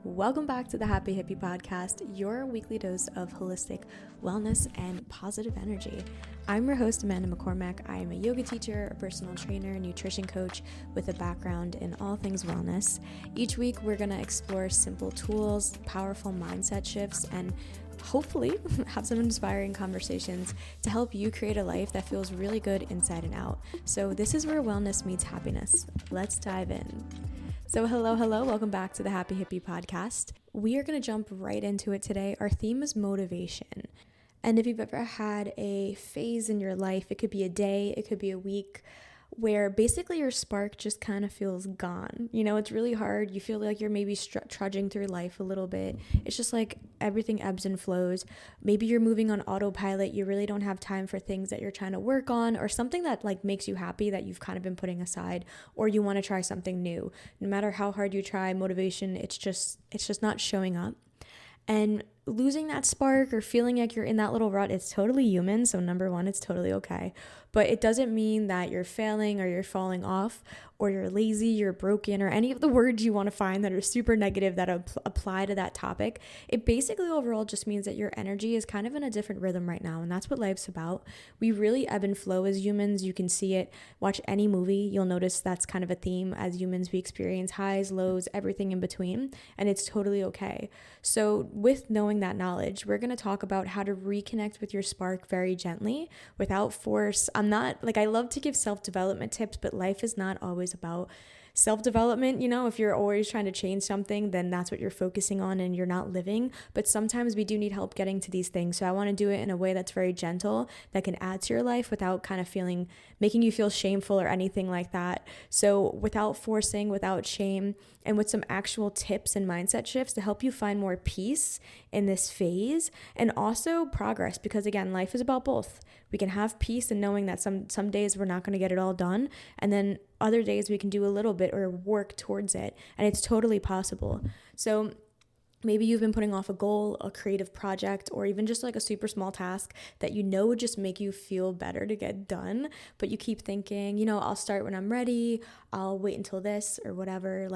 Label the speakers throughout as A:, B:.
A: Welcome back to the Happy Hippie Podcast, your weekly dose of holistic wellness and positive energy. I'm your host, Amanda McCormack. I am a yoga teacher, a personal trainer, nutrition coach with a background in all things wellness. Each week, we're going to explore simple tools, powerful mindset shifts, and hopefully have some inspiring conversations to help you create a life that feels really good inside and out. So this is where wellness meets happiness. Let's dive in. So hello, welcome back to the Happy Hippie Podcast. We are going to jump right into it today. Our theme is motivation. And if you've ever had a phase in your life, it could be a day, it could be a week, where basically your spark just kind of feels gone. You know, it's really hard. You feel like you're maybe trudging through life a little bit. It's just like everything ebbs and flows. Maybe you're moving on autopilot. You really don't have time for things that you're trying to work on, or something that like makes you happy that you've kind of been putting aside, or you want to try something new. No matter how hard you try, motivation, it's just not showing up. And losing that spark or feeling like you're in that little rut, it's totally human. So number one, it's totally okay. But it doesn't mean that you're failing or you're falling off or you're lazy, you're broken, or any of the words you want to find that are super negative that apply to that topic. It basically overall just means that your energy is kind of in a different rhythm right now. And that's what life's about. We really ebb and flow as humans. You can see it. Watch any movie. You'll notice that's kind of a theme. As humans, we experience highs, lows, everything in between. And it's totally okay. So with knowing that knowledge, we're going to talk about how to reconnect with your spark very gently without force. I love to give self-development tips, but life is not always about self-development. You know, if you're always trying to change something, then that's what you're focusing on and you're not living. But sometimes we do need help getting to these things. So I want to do it in a way that's very gentle, that can add to your life without kind of making you feel shameful or anything like that. So without forcing, without shame, and with some actual tips and mindset shifts to help you find more peace in this phase and also progress. Because again, life is about both. We can have peace in knowing that some days we're not going to get it all done. And then other days we can do a little bit or work towards it. And it's totally possible. So maybe you've been putting off a goal, a creative project, or even just like a super small task that you know would just make you feel better to get done. But you keep thinking, I'll start when I'm ready. I'll wait until this or whatever.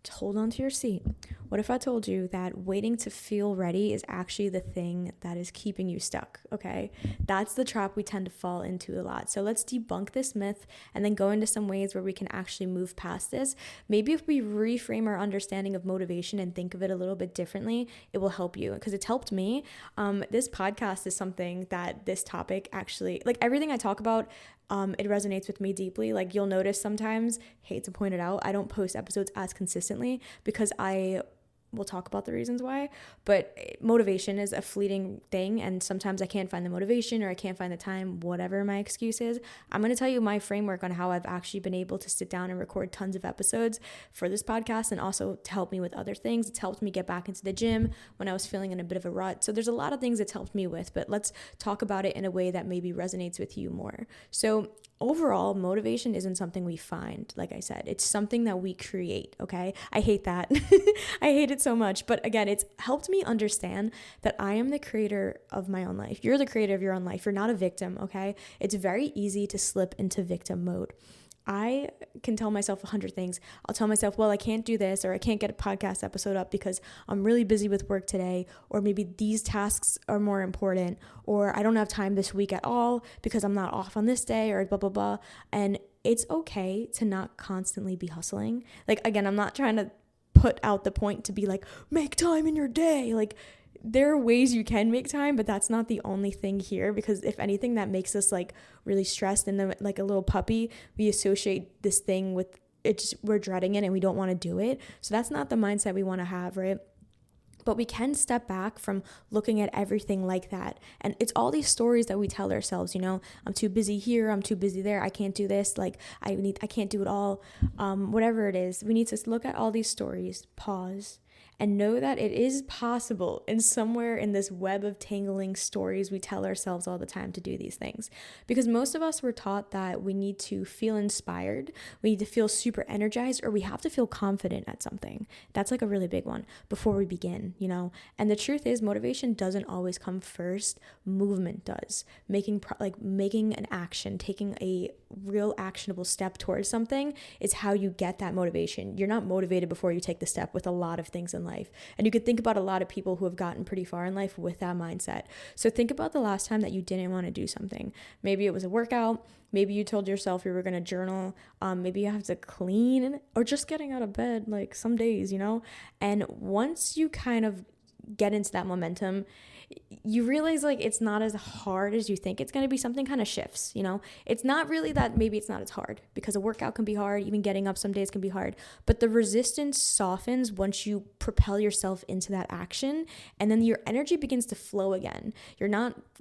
A: Just hold on to your seat. What if I told you that waiting to feel ready is actually the thing that is keeping you stuck, okay? That's the trap we tend to fall into a lot. So let's debunk this myth and then go into some ways where we can actually move past this. Maybe if we reframe our understanding of motivation and think of it a little bit differently, it will help you, because it's helped me. This podcast is something that this topic actually, like everything I talk about, it resonates with me deeply. Like you'll notice sometimes, hate to point it out, I don't post episodes as consistently because we'll talk about the reasons why, but motivation is a fleeting thing. And sometimes I can't find the motivation or I can't find the time, whatever my excuse is. I'm going to tell you my framework on how I've actually been able to sit down and record tons of episodes for this podcast, and also to help me with other things. It's helped me get back into the gym when I was feeling in a bit of a rut. So there's a lot of things it's helped me with, but let's talk about it in a way that maybe resonates with you more. So overall, motivation isn't something we find. Like I said, it's something that we create, okay? I hate that. I hate it so much. But again, it's helped me understand that I am the creator of my own life. You're the creator of your own life. You're not a victim, okay? It's very easy to slip into victim mode. I can tell myself 100 things. I'll tell myself, well, I can't do this, or I can't get a podcast episode up because I'm really busy with work today, or maybe these tasks are more important, or I don't have time this week at all because I'm not off on this day, or blah, blah, blah. And it's okay to not constantly be hustling. Like, again, I'm not trying to put out the point to be like, make time in your day. Like, there are ways you can make time, but that's not the only thing here, because if anything, that makes us like really stressed, and then like a little puppy, we associate this thing with it, we're dreading it and we don't want to do it. So that's not the mindset we want to have, right? But we can step back from looking at everything like that. And it's all these stories that we tell ourselves, I'm too busy here, I'm too busy there, I can't do this, like I can't do it all, whatever it is. We need to look at all these stories, pause, and know that it is possible, and somewhere in this web of tangling stories we tell ourselves all the time to do these things. Because most of us were taught that we need to feel inspired, we need to feel super energized, or we have to feel confident at something. That's like a really big one before we begin, And the truth is, motivation doesn't always come first. Movement does. Making an action, taking a real actionable step towards something is how you get that motivation. You're not motivated before you take the step with a lot of things things in life. And you could think about a lot of people who have gotten pretty far in life with that mindset. So think about the last time that you didn't want to do something. Maybe it was a workout. Maybe you told yourself you were going to journal. Maybe you have to clean, or just getting out of bed, like some days, And once you kind of get into that momentum, you realize like it's not as hard as you think it's going to be. Something kind of shifts, It's not really that maybe it's not as hard, because a workout can be hard. Even getting up some days can be hard. But the resistance softens once you propel yourself into that action, and then your energy begins to flow again.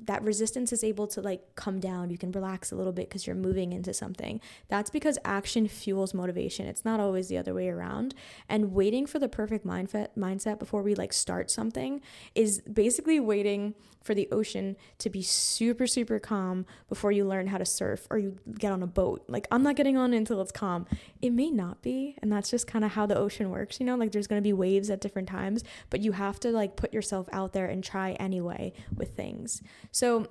A: That resistance is able to like come down. You can relax a little bit because you're moving into something. That's because action fuels motivation. It's not always the other way around. And waiting for the perfect mindset before we like start something is basically waiting for the ocean to be super, super calm before you learn how to surf or you get on a boat. Like, I'm not getting on until it's calm. It may not be, and that's just kind of how the ocean works, like there's going to be waves at different times, but you have to like put yourself out there and try anyway with things. So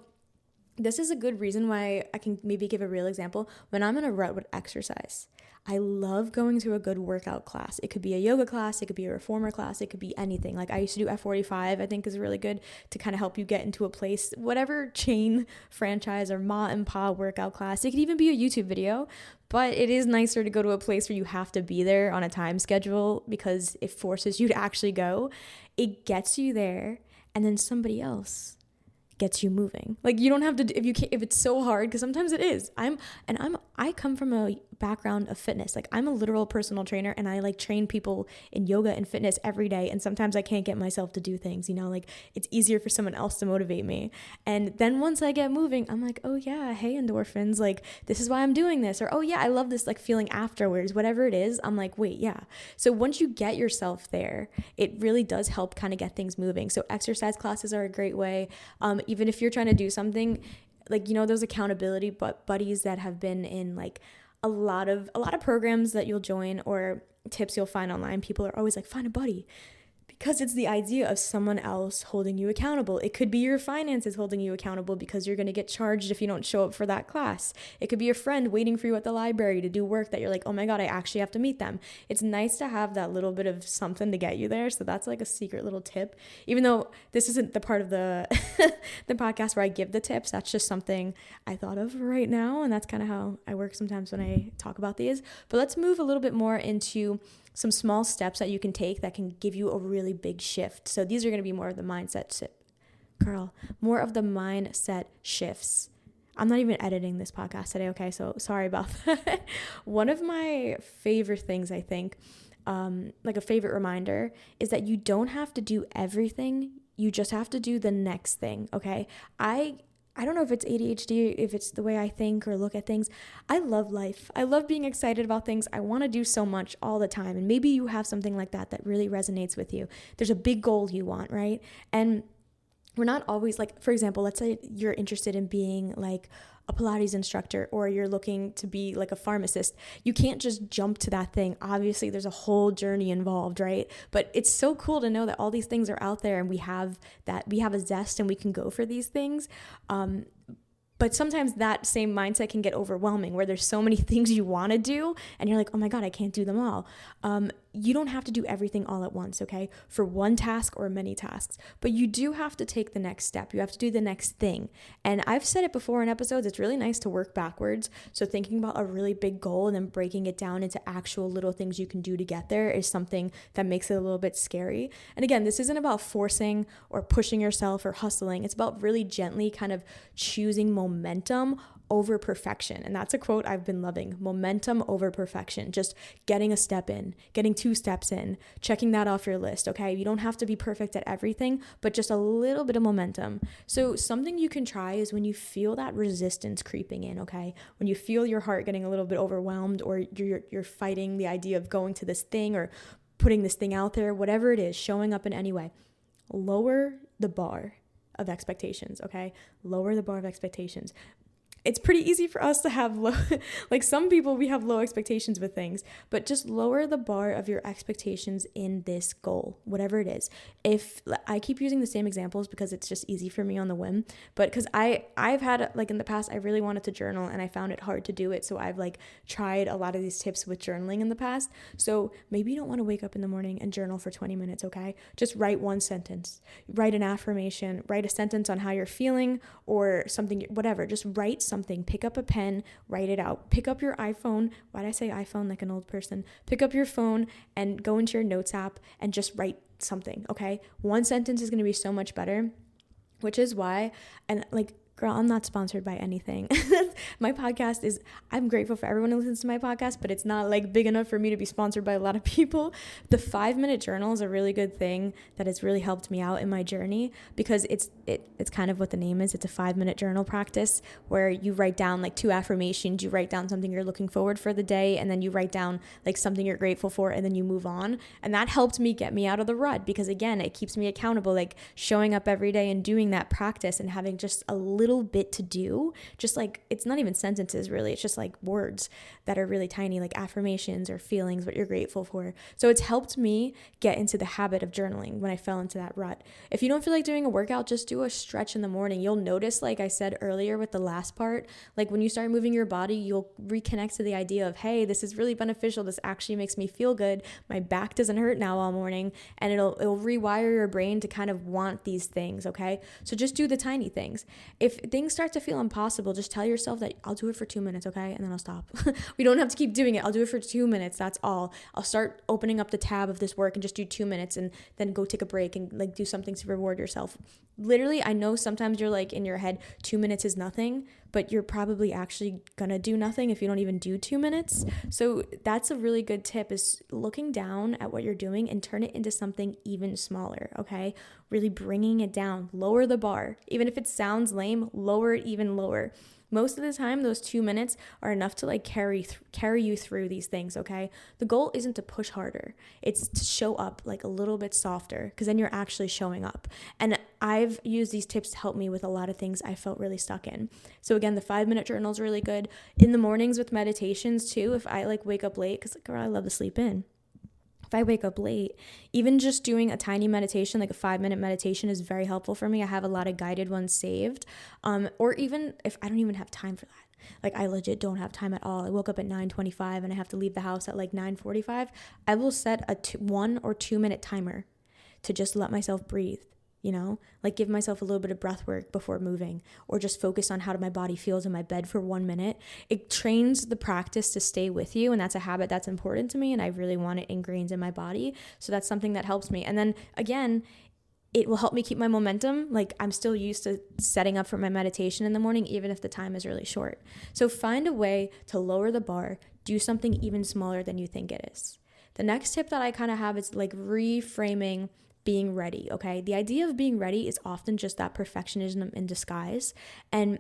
A: this is a good reason why I can maybe give a real example. When I'm in a rut with exercise, I love going to a good workout class. It could be a yoga class, it could be a reformer class, it could be anything. Like I used to do F45, I think is really good to kind of help you get into a place, whatever chain, franchise, or ma and pa workout class. It could even be a YouTube video, but it is nicer to go to a place where you have to be there on a time schedule because it forces you to actually go. It gets you there, and then somebody else gets you moving. Like you don't have to, if it's so hard, because sometimes it is. I come from a background of fitness. Like I'm a literal personal trainer, and I like train people in yoga and fitness every day. And sometimes I can't get myself to do things, like it's easier for someone else to motivate me. And then once I get moving, I'm like, oh yeah, hey, endorphins, like this is why I'm doing this. Or, oh yeah, I love this like feeling afterwards, whatever it is. I'm like, wait, yeah. So once you get yourself there, it really does help kind of get things moving. So exercise classes are a great way. Even if you're trying to do something, like, those accountability buddies that have been in like a lot of programs that you'll join or tips you'll find online, people are always like, find a buddy. Because it's the idea of someone else holding you accountable. It could be your finances holding you accountable because you're going to get charged if you don't show up for that class. It could be a friend waiting for you at the library to do work that you're like, oh my God, I actually have to meet them. It's nice to have that little bit of something to get you there. So that's like a secret little tip. Even though this isn't the part of the the podcast where I give the tips, that's just something I thought of right now. And that's kind of how I work sometimes when I talk about these. But let's move a little bit more into some small steps that you can take that can give you a really big shift. So these are going to be more of the mindset shifts. I'm not even editing this podcast today, okay? So sorry about that. One of my favorite things, I think, like a favorite reminder, is that you don't have to do everything. You just have to do the next thing, okay? I don't know if it's ADHD, if it's the way I think or look at things. I love life. I love being excited about things. I want to do so much all the time. And maybe you have something like that really resonates with you. There's a big goal you want, right? And we're not always like, for example, let's say you're interested in being like a Pilates instructor, or you're looking to be like a pharmacist. You can't just jump to that thing. Obviously, there's a whole journey involved, right? But it's so cool to know that all these things are out there, and we have a zest and we can go for these things. But sometimes that same mindset can get overwhelming, where there's so many things you want to do and you're like, oh my God, I can't do them all. You don't have to do everything all at once, okay? For one task or many tasks, but you do have to take the next step. You have to do the next thing. And I've said it before in episodes, it's really nice to work backwards. So thinking about a really big goal and then breaking it down into actual little things you can do to get there is something that makes it a little bit scary. And again, this isn't about forcing or pushing yourself or hustling. It's about really gently kind of choosing momentum over perfection. And that's a quote I've been loving: momentum over perfection. Just getting a step in, getting 2 steps in, checking that off your list. Okay. You don't have to be perfect at everything, but just a little bit of momentum. So something you can try is when you feel that resistance creeping in, okay, when you feel your heart getting a little bit overwhelmed, or you're fighting the idea of going to this thing or putting this thing out there, whatever it is, showing up in any way, lower the bar of expectations. Okay. Lower the bar of expectations. it's pretty easy for us to have low, like some people, we have low expectations with things, but just lower the bar of your expectations in this goal, whatever it is. If I keep using the same examples because it's just easy for me on the whim, but because I've had, like in the past, I really wanted to journal and I found it hard to do it. So I've like tried a lot of these tips with journaling in the past. So maybe you don't want to wake up in the morning and journal for 20 minutes, okay? Just write one sentence, write an affirmation, write a sentence on how you're feeling or something, whatever. Just write something, pick up a pen, write it out, pick up your iPhone. Why did I say iPhone like an old person? Pick up your phone and go into your notes app and just write something, okay? One sentence is going to be so much better, which is why, and like, girl, I'm not sponsored by anything. My podcast is, I'm grateful for everyone who listens to my podcast, but it's not like big enough for me to be sponsored by a lot of people. The 5-minute journal is a really good thing that has really helped me out in my journey, because it's kind of what the name is. It's a 5-minute journal practice where you write down like 2 affirmations, you write down something you're looking forward for the day, and then you write down like something you're grateful for, and then you move on. And that helped me get me out of the rut, because again, it keeps me accountable, like showing up every day and doing that practice and having just a little bit to do, just like, it's not even sentences really, it's just like words that are really tiny, like affirmations or feelings, what you're grateful for. So it's helped me get into the habit of journaling when I fell into that rut. If you don't feel like doing a workout, just do a stretch in the morning. You'll notice, like I said earlier with the last part, like when you start moving your body, you'll reconnect to the idea of, hey, this is really beneficial, this actually makes me feel good, my back doesn't hurt now all morning, and it'll rewire your brain to kind of want these things, okay? So just do the tiny things. If things start to feel impossible, just tell yourself that I'll do it for 2 minutes, okay? And then I'll stop. We don't have to keep doing it. I'll do it for 2 minutes. That's all. I'll start opening up the tab of this work and just do 2 minutes and then go take a break and like do something to reward yourself. Literally, I know sometimes you're like in your head, 2 minutes is nothing, but you're probably actually gonna do nothing if you don't even do 2 minutes. So that's a really good tip, is looking down at what you're doing and turn it into something even smaller, okay? Really bringing it down, lower the bar. Even if it sounds lame, lower it even lower. Most of the time, those 2 minutes are enough to like carry you through these things, okay? The goal isn't to push harder. It's to show up like a little bit softer, because then you're actually showing up. And I've used these tips to help me with a lot of things I felt really stuck in. So again, the 5-minute journal is really good. In the mornings with meditations too, if I like wake up late, because girl, I love to sleep in. If I wake up late, even just doing a tiny meditation, like a 5-minute meditation, is very helpful for me. I have a lot of guided ones saved. Or even if I don't even have time for that, like I legit don't have time at all. I woke up at 9:25 and I have to leave the house at like 9:45. I will set a 1 or 2 minute timer to just let myself breathe. You know, like give myself a little bit of breath work before moving, or just focus on how my body feels in my bed for 1 minute. It trains the practice to stay with you. And that's a habit that's important to me. And I really want it ingrained in my body. So that's something that helps me. And then again, it will help me keep my momentum. Like I'm still used to setting up for my meditation in the morning, even if the time is really short. So find a way to lower the bar, do something even smaller than you think it is. The next tip that I kind of have is like reframing being ready, okay? The idea of being ready is often just that perfectionism in disguise. And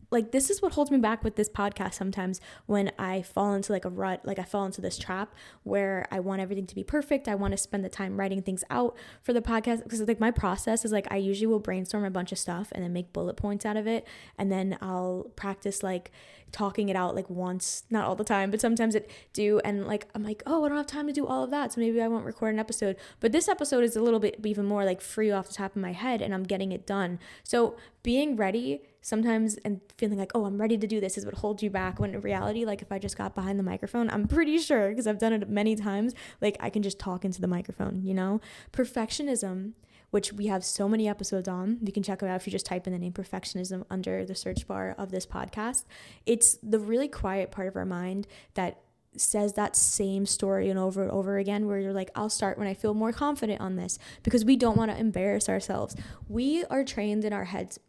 A: like, this is what holds me back with this podcast sometimes, when I fall into like a rut, like I fall into this trap where I want everything to be perfect. I want to spend the time writing things out for the podcast, because like my process is like, I usually will brainstorm a bunch of stuff and then make bullet points out of it. And then I'll practice like talking it out like once, not all the time, but sometimes it do. And like, I'm like, oh, I don't have time to do all of that, so maybe I won't record an episode. But this episode is a little bit even more like free off the top of my head, and I'm getting it done. So being ready sometimes and feeling like, oh, I'm ready to do this, is what holds you back, when in reality, like if I just got behind the microphone, I'm pretty sure, because I've done it many times, like I can just talk into the microphone, you know? Perfectionism, which we have so many episodes on. You can check it out if you just type in the name perfectionism under the search bar of this podcast. It's the really quiet part of our mind that says that same story and over again, where you're like, I'll start when I feel more confident on this, because we don't want to embarrass ourselves. We are trained in our heads,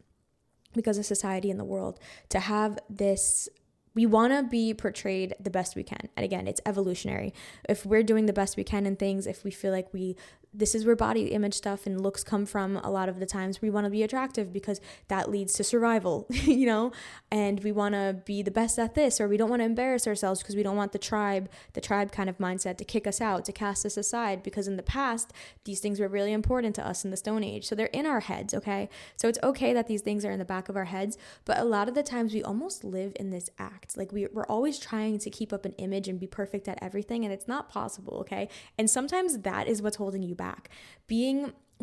A: because of society and the world, to have this, we want to be portrayed the best we can. And again, it's evolutionary. If we're doing the best we can in things, if we feel like we this is where body image stuff and looks come from. A lot of the times we want to be attractive because that leads to survival, and we want to be the best at this, or we don't want to embarrass ourselves because we don't want the tribe kind of mindset to kick us out, to cast us aside, because in the past, these things were really important to us in the Stone Age. So they're in our heads, okay? So it's okay that these things are in the back of our heads, but a lot of the times we almost live in this act. Like we're always trying to keep up an image and be perfect at everything, and it's not possible, okay? And sometimes that is what's holding you back.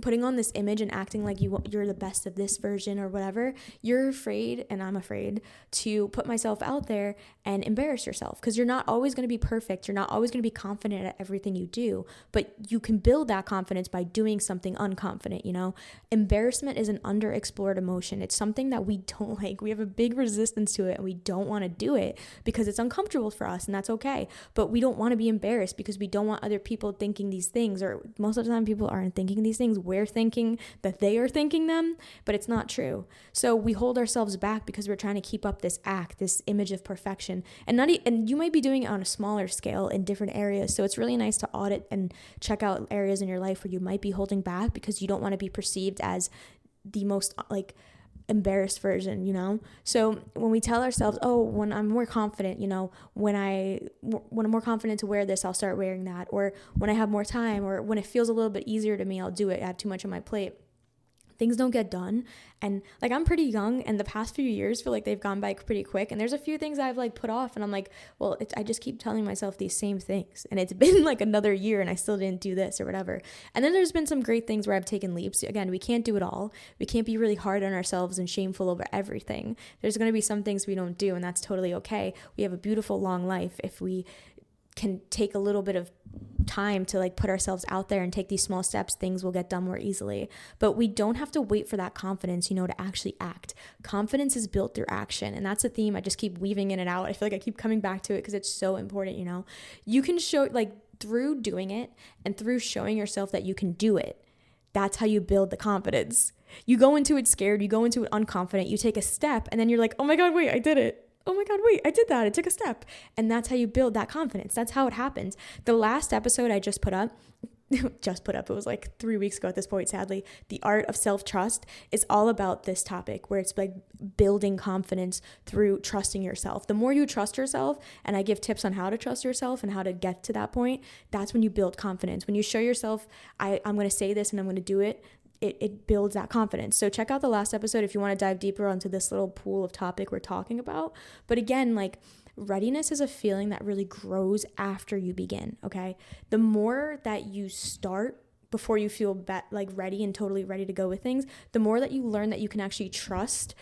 A: Putting on this image and acting like you're the best of this version or whatever, you're afraid, and I'm afraid, to put myself out there and embarrass yourself, because you're not always going to be perfect. You're not always going to be confident at everything you do, but you can build that confidence by doing something unconfident, Embarrassment is an underexplored emotion. It's something that we don't like. We have a big resistance to it, and we don't want to do it because it's uncomfortable for us, and that's okay. But we don't want to be embarrassed because we don't want other people thinking these things, or most of the time people aren't thinking these things. We're thinking that they are thinking them, but it's not true. So we hold ourselves back because we're trying to keep up this act, this image of perfection, and you might be doing it on a smaller scale in different areas. So it's really nice to audit and check out areas in your life where you might be holding back because you don't want to be perceived as the most embarrassed version, So when we tell ourselves, oh, when I'm more confident, when I'm more confident to wear this, I'll start wearing that. Or when I have more time, or when it feels a little bit easier to me, I'll do it. I have too much on my plate. Things don't get done. And I'm pretty young, and the past few years feel like they've gone by pretty quick. And there's a few things I've put off, and I'm like, well, I just keep telling myself these same things. And it's been another year and I still didn't do this or whatever. And then there's been some great things where I've taken leaps. Again, we can't do it all. We can't be really hard on ourselves and shameful over everything. There's going to be some things we don't do, and that's totally okay. We have a beautiful long life if we can take a little bit of time to put ourselves out there and take these small steps. Things will get done more easily. But we don't have to wait for that confidence, to actually act. Confidence is built through action, and that's a theme I just keep weaving in and out. I feel like I keep coming back to it because it's so important. You can show through doing it and through showing yourself that you can do it. That's how you build the confidence. You go into it scared, you go into it unconfident, you take a step, and then you're like, oh my God, wait, I did it. Oh my God, wait, I did that. I took a step. And that's how you build that confidence. That's how it happens. The last episode I just put up, it was 3 weeks ago at this point, sadly, The Art of Self-Trust, is all about this topic where it's building confidence through trusting yourself. The more you trust yourself, and I give tips on how to trust yourself and how to get to that point, that's when you build confidence. When you show yourself, I'm going to say this and I'm going to do it, it builds that confidence. So check out the last episode if you want to dive deeper onto this little pool of topic we're talking about. But again, readiness is a feeling that really grows after you begin, okay? The more that you start before you feel ready and totally ready to go with things, the more that you learn that you can actually trust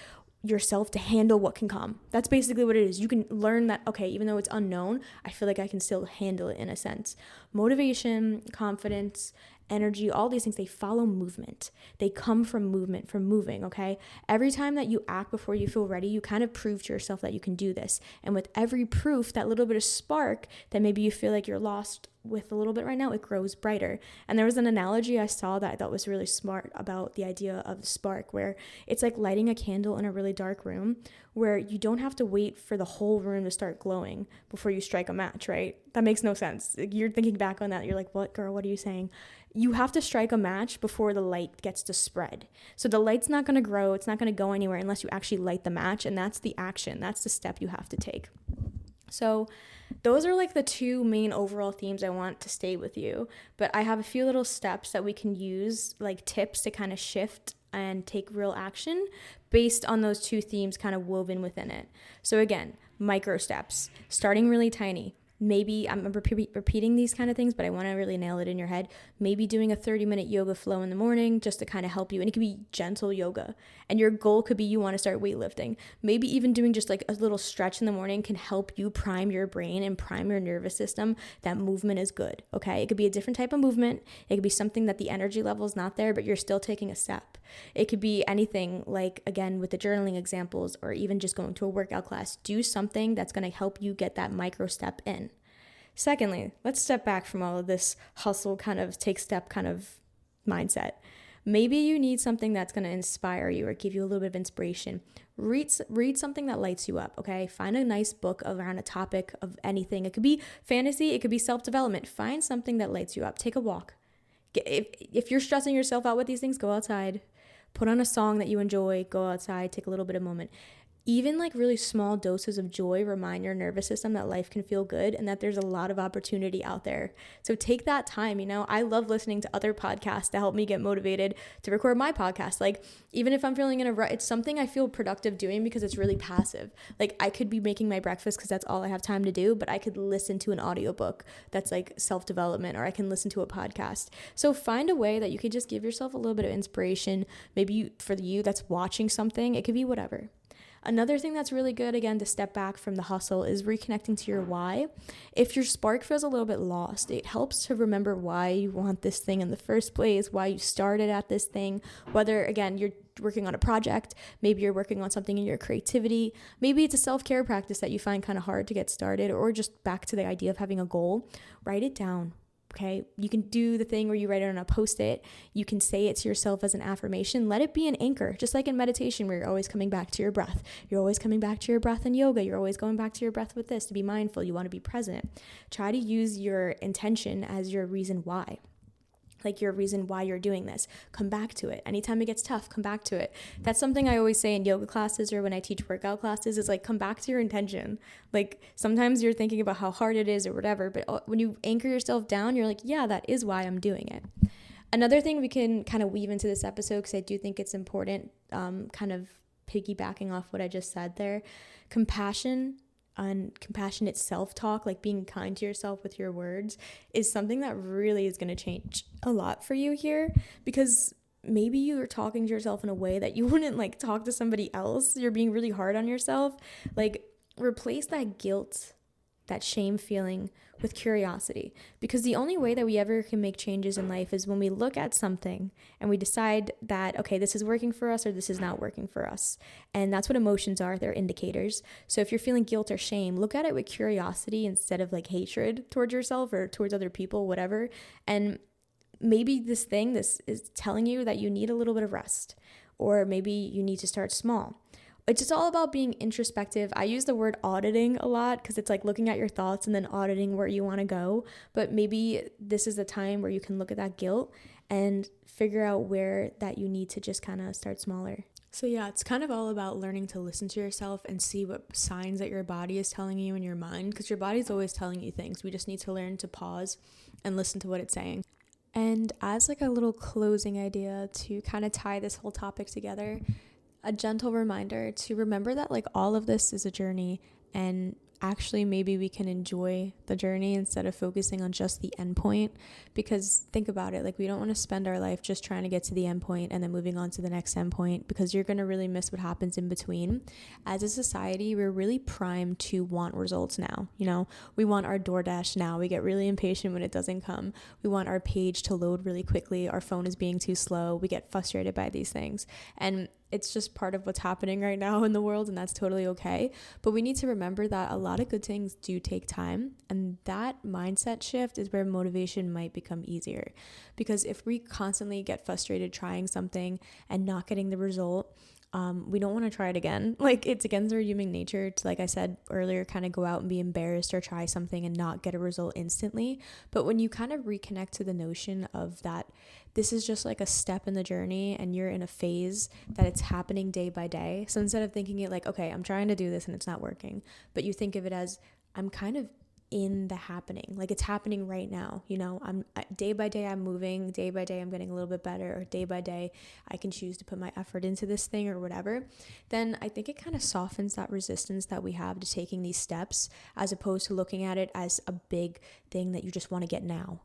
A: yourself to handle what can come. That's basically what it is. You can learn that, okay, even though it's unknown, I feel like I can still handle it in a sense. Motivation, confidence, energy, all these things, they follow movement. They come from movement, from moving, okay? Every time that you act before you feel ready, you kind of prove to yourself that you can do this. And with every proof, that little bit of spark that maybe you feel like you're lost with a little bit right now, it grows brighter. And there was an analogy I saw that I thought was really smart about the idea of spark, where it's like lighting a candle in a really dark room, where you don't have to wait for the whole room to start glowing before you strike a match, right? That makes no sense. You're thinking back on that, you're like, what, girl, what are you saying? You have to strike a match before the light gets to spread. So the light's not going to grow, it's not going to go anywhere unless you actually light the match, and that's the action, that's the step you have to take. So those are the two main overall themes I want to stay with you. But I have a few little steps that we can use, tips to kind of shift and take real action based on those two themes kind of woven within it. So again, micro steps, starting really tiny. Maybe I'm repeating these kind of things, but I want to really nail it in your head. Maybe doing a 30-minute yoga flow in the morning just to kind of help you. And it could be gentle yoga. And your goal could be you want to start weightlifting. Maybe even doing just a little stretch in the morning can help you prime your brain and prime your nervous system that movement is good, okay? It could be a different type of movement. It could be something that the energy level is not there, but you're still taking a step. It could be anything again, with the journaling examples, or even just going to a workout class. Do something that's going to help you get that micro step in. Secondly, let's step back from all of this hustle kind of take step kind of mindset. Maybe you need something that's going to inspire you or give you a little bit of inspiration. Read something that lights you up, okay? Find a nice book around a topic of anything. It could be fantasy, it could be self-development. Find something that lights you up. Take a walk. If you're stressing yourself out with these things, go outside, put on a song that you enjoy, go outside, take a little bit of moment. Even like really small doses of joy remind your nervous system that life can feel good and that there's a lot of opportunity out there. So take that time. I love listening to other podcasts to help me get motivated to record my podcast. Like, even if I'm feeling in a rut, it's something I feel productive doing because it's really passive. Like, I could be making my breakfast because that's all I have time to do, but I could listen to an audiobook that's like self-development, or I can listen to a podcast. So find a way that you can just give yourself a little bit of inspiration. Maybe for you that's watching something, it could be whatever. Another thing that's really good, again, to step back from the hustle is reconnecting to your why. If your spark feels a little bit lost, it helps to remember why you want this thing in the first place, why you started at this thing, whether, again, you're working on a project, maybe you're working on something in your creativity, maybe it's a self-care practice that you find kind of hard to get started, or just back to the idea of having a goal. Write it down. Okay, you can do the thing where you write it on a Post-it. You can say it to yourself as an affirmation. Let it be an anchor, just like in meditation where you're always coming back to your breath. You're always coming back to your breath in yoga. You're always going back to your breath with this, to be mindful. You want to be present. Try to use your intention as your reason why. Like your reason why you're doing this. Come back to it. Anytime it gets tough, come back to it. That's something I always say in yoga classes or when I teach workout classes, is like, come back to your intention. Like, sometimes you're thinking about how hard it is or whatever, but when you anchor yourself down, you're like, yeah, that is why I'm doing it. Another thing we can kind of weave into this episode, because I do think it's important, kind of piggybacking off what I just said there, compassion and compassionate self-talk, like being kind to yourself with your words, is something that really is going to change a lot for you here, because maybe you're talking to yourself in a way that you wouldn't like talk to somebody else. You're being really hard on yourself. Like, replace that guilt, that shame feeling with curiosity, because the only way that we ever can make changes in life is when we look at something and we decide that, okay, this is working for us or this is not working for us. And that's what emotions are. They're indicators. So if you're feeling guilt or shame, look at it with curiosity instead of like hatred towards yourself or towards other people, whatever. And maybe this is telling you that you need a little bit of rest, or maybe you need to start small. It's just all about being introspective. I use the word auditing a lot because it's like looking at your thoughts and then auditing where you want to go. But maybe this is the time where you can look at that guilt and figure out where that you need to just kind of start smaller. So yeah, it's kind of all about learning to listen to yourself and see what signs that your body is telling you in your mind, because your body's always telling you things. We just need to learn to pause and listen to what it's saying. And as like a little closing idea to kind of tie this whole topic together, a gentle reminder to remember that like all of this is a journey, and actually maybe we can enjoy the journey instead of focusing on just the end point. Because think about it, like, we don't want to spend our life just trying to get to the end point and then moving on to the next end point, because you're going to really miss what happens in between. As a society, we're really primed to want results now. We want our DoorDash now. We get really impatient when it doesn't come. We want our page to load really quickly. Our phone is being too slow. We get frustrated by these things, and it's just part of what's happening right now in the world, and that's totally okay. But we need to remember that a lot of good things do take time, and that mindset shift is where motivation might become easier. Because if we constantly get frustrated trying something and not getting the result, we don't want to try it again. Like, it's against our human nature to, like I said earlier, kind of go out and be embarrassed or try something and not get a result instantly. But when you kind of reconnect to the notion of that this is just like a step in the journey and you're in a phase that it's happening day by day. So instead of thinking it like, okay, I'm trying to do this and it's not working, but you think of it as, I'm kind of in the happening, like it's happening right now. I'm day by day, I'm moving, day by day, I'm getting a little bit better, or day by day, I can choose to put my effort into this thing or whatever. Then I think it kind of softens that resistance that we have to taking these steps, as opposed to looking at it as a big thing that you just want to get now.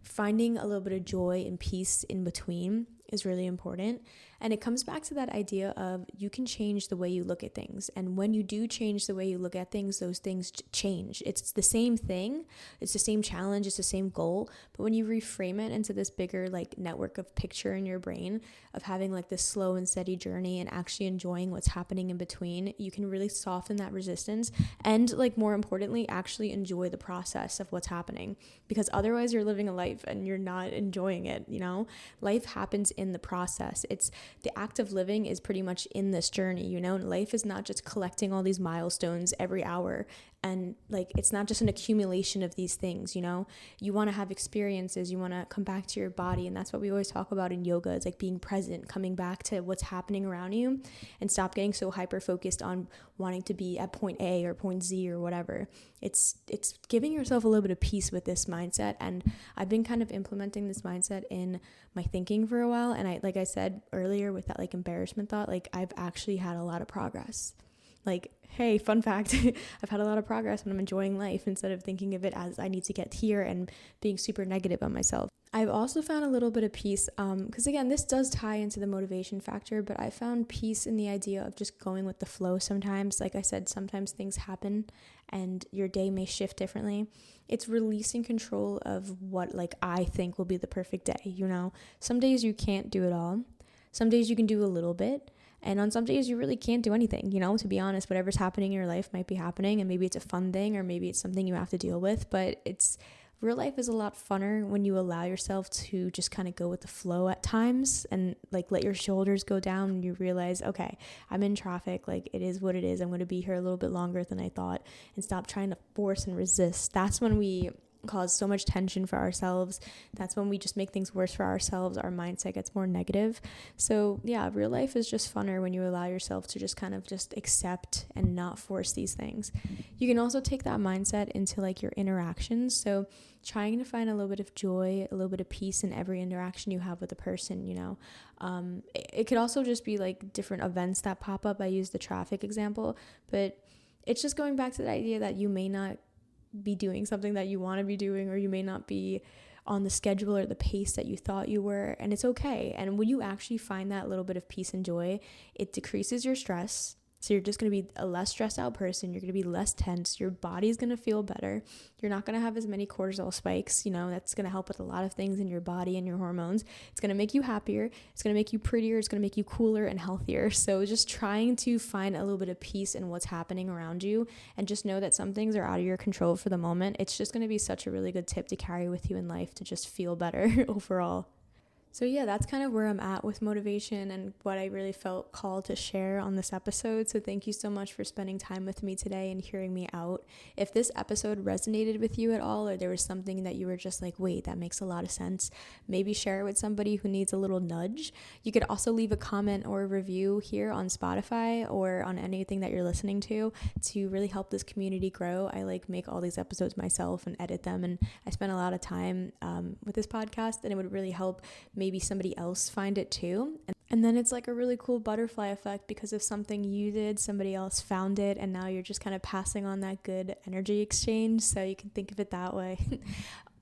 A: Finding a little bit of joy and peace in between is really important. And it comes back to that idea of you can change the way you look at things. And when you do change the way you look at things, those things change. It's the same thing. It's the same challenge. It's the same goal. But when you reframe it into this bigger like network of picture in your brain of having like this slow and steady journey and actually enjoying what's happening in between, you can really soften that resistance and, like, more importantly, actually enjoy the process of what's happening. Because otherwise you're living a life and you're not enjoying it. Life happens in the process. It's the act of living is pretty much in this journey, and life is not just collecting all these milestones every hour. And like, it's not just an accumulation of these things, you know, you want to have experiences, you want to come back to your body. And that's what we always talk about in yoga. It's like being present, coming back to what's happening around you, and stop getting so hyper focused on wanting to be at point A or point Z or whatever. It's giving yourself a little bit of peace with this mindset. And I've been kind of implementing this mindset in my thinking for a while. And I, like I said earlier with that like embarrassment thought, like I've actually had a lot of progress. Like, hey, fun fact, I've had a lot of progress and I'm enjoying life instead of thinking of it as I need to get here and being super negative on myself. I've also found a little bit of peace, because again, this does tie into the motivation factor, but I found peace in the idea of just going with the flow sometimes. Like I said, sometimes things happen and your day may shift differently. It's releasing control of what like I think will be the perfect day, you know? Some days you can't do it all. Some days you can do a little bit. And on some days you really can't do anything, you know, to be honest. Whatever's happening in your life might be happening, and maybe it's a fun thing or maybe it's something you have to deal with, but real life is a lot funner when you allow yourself to just kind of go with the flow at times and like let your shoulders go down and you realize, okay, I'm in traffic, like it is what it is. I'm going to be here a little bit longer than I thought, and stop trying to force and resist. That's when we cause so much tension for ourselves. That's when we just make things worse for ourselves. Our mindset gets more negative. So yeah, real life is just funner when you allow yourself to just kind of just accept and not force these things. You can also take that mindset into like your interactions. So trying to find a little bit of joy, a little bit of peace in every interaction you have with a person, you know. It could also just be like different events that pop up. I use the traffic example, but it's just going back to the idea that you may not be doing something that you want to be doing, or you may not be on the schedule or the pace that you thought you were, and it's okay. And when you actually find that little bit of peace and joy, it decreases your stress. So you're just going to be a less stressed out person. You're going to be less tense. Your body's going to feel better. You're not going to have as many cortisol spikes. You know, that's going to help with a lot of things in your body and your hormones. It's going to make you happier. It's going to make you prettier. It's going to make you cooler and healthier. So just trying to find a little bit of peace in what's happening around you, and just know that some things are out of your control for the moment. It's just going to be such a really good tip to carry with you in life to just feel better overall. So yeah, that's kind of where I'm at with motivation and what I really felt called to share on this episode. So thank you so much for spending time with me today and hearing me out. If this episode resonated with you at all, or there was something that you were just like, wait, that makes a lot of sense, maybe share it with somebody who needs a little nudge. You could also leave a comment or a review here on Spotify or on anything that you're listening to really help this community grow. I like make all these episodes myself and edit them, and I spend a lot of time with this podcast, and it would really help maybe somebody else find it too. And then it's like a really cool butterfly effect, because if something you did, somebody else found it, and now you're just kind of passing on that good energy exchange. So you can think of it that way.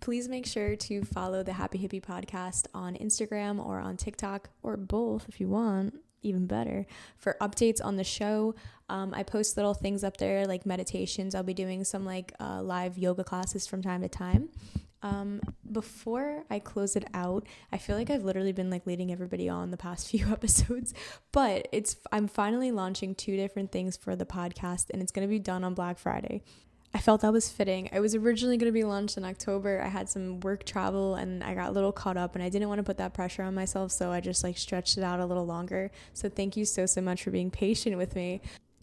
A: Please make sure to follow the Happy Hippie podcast on Instagram or on TikTok, or both if you want, even better, for updates on the show. I post little things up there like meditations. I'll be doing some like live yoga classes from time to time. Before I close it out, I feel like I've literally been like leading everybody on the past few episodes, but I'm finally launching 2 different things for the podcast, and it's going to be done on Black Friday. I felt that was fitting. It was originally going to be launched in October. I had some work travel and I got a little caught up, and I didn't want to put that pressure on myself, so I just like stretched it out a little longer. So thank you so much for being patient with me.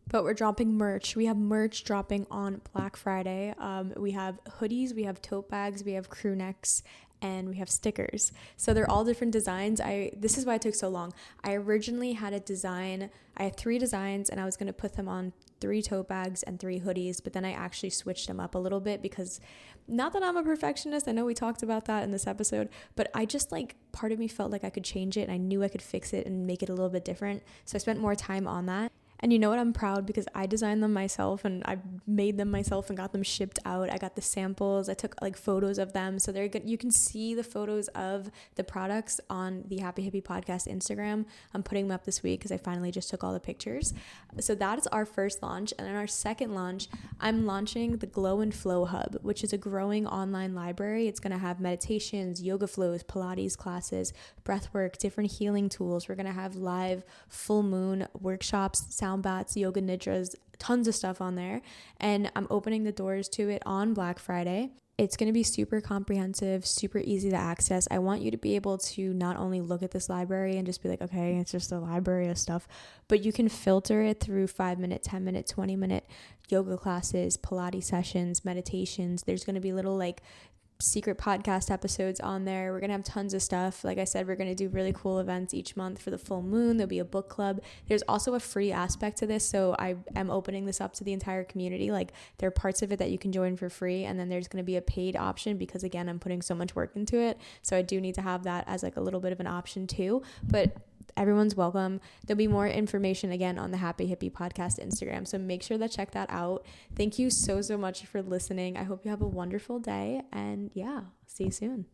A: But we're dropping merch. We have merch dropping on Black Friday. We have hoodies, we have tote bags, we have crew necks, and we have stickers. So they're all different designs. This is why it took so long. I originally had a design. I had 3 designs, and I was going to put them on 3 tote bags and 3 hoodies, but then I actually switched them up a little bit, because not that I'm a perfectionist. I know we talked about that in this episode, but I just like, part of me felt like I could change it, and I knew I could fix it and make it a little bit different. So I spent more time on that. And you know what? I'm proud because I designed them myself and I made them myself and got them shipped out. I got the samples. I took like photos of them. So they're good. You can see the photos of the products on the Happy Hippie Podcast Instagram. I'm putting them up this week because I finally just took all the pictures. So that is our first launch. And then our second launch, I'm launching the Glow and Flow Hub, which is a growing online library. It's going to have meditations, yoga flows, Pilates classes, breath work, different healing tools. We're going to have live full moon workshops, sound baths, yoga nidras, tons of stuff on there. And I'm opening the doors to it on Black Friday. It's going to be super comprehensive, super easy to access. I want you to be able to not only look at this library and just be like, okay, it's just a library of stuff, but you can filter it through 5-minute, 10-minute, 20-minute yoga classes, Pilates sessions, meditations. There's going to be little like secret podcast episodes on there. We're gonna have tons of stuff. Like I said, we're gonna do really cool events each month for the full moon. There'll be a book club. There's also a free aspect to this, so I am opening this up to the entire community. Like, there are parts of it that you can join for free, and then there's gonna be a paid option, because again, I'm putting so much work into it, so I do need to have that as like a little bit of an option too. But everyone's welcome. There'll be more information again on the Happy Hippie Podcast Instagram, so make sure to check that out. Thank you so much for listening. I hope you have a wonderful day, and yeah, see you soon.